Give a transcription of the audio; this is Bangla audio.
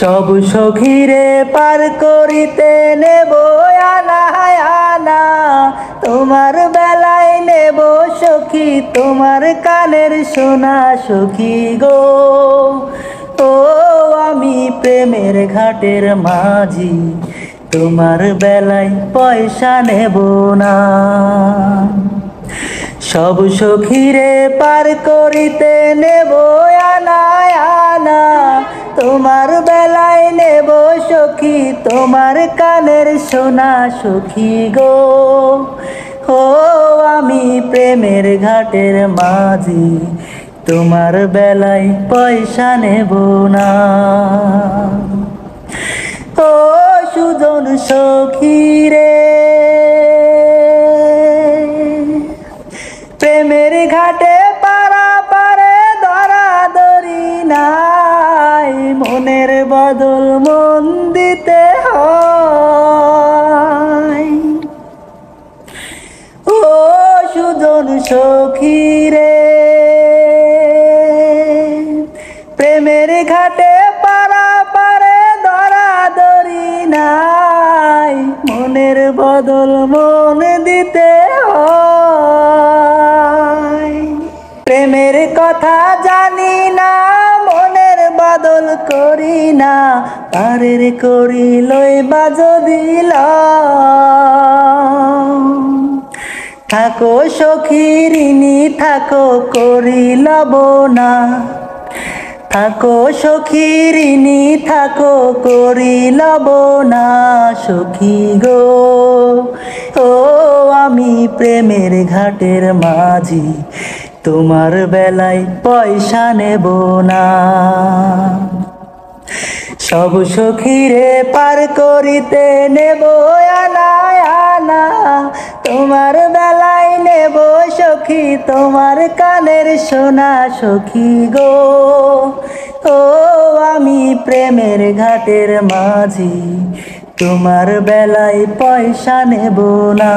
সব সখীরে পার করিতে নেব আনা আনা, তোমার বেলায় নেব সখী তোমার কানের সোনা সখী গো। ও আমি প্রেমের ঘাটের মাঝি, তোমার বেলায় পয়সা নেব না। সব সখীরে পার করিতে নেব আনা আনা, তোমার বেলায় নেব সখী তোমার কানের সোনা সখী গো। ও আমি প্রেমের ঘাটের মাঝি, তোমার বেলায় পয়সা নেব না। ও সুজন সখী রে, প্রেমের ঘাটে পারাপারে ধরাধরি নাই, মনের বদল মন দিতে হয়। ও সুজন সখী রে, প্রেমের ঘাটে পারাপারে ধরাধরি নাই, মনের বদল মন দিতে হয়। প্রেমের কথা জানি না, মনের বদল করি না, পারের করি লইবা যদি থাকো সখী ঋণী থাকো করি লব না, থাকো সখী ঋণী থাকো করি লব না সখী গো। ও আমি প্রেমের ঘাটের মাঝি, তোমার বেলায় পয়সা নেব না। সব সখীরে পার করিতে নেব আনা আনা, তোমার বেলায় নেব সখী তোমার কানের সোনা সখী গো। ও আমি প্রেমের ঘাটের মাঝি, তোমার বেলায় পয়সা নেব না।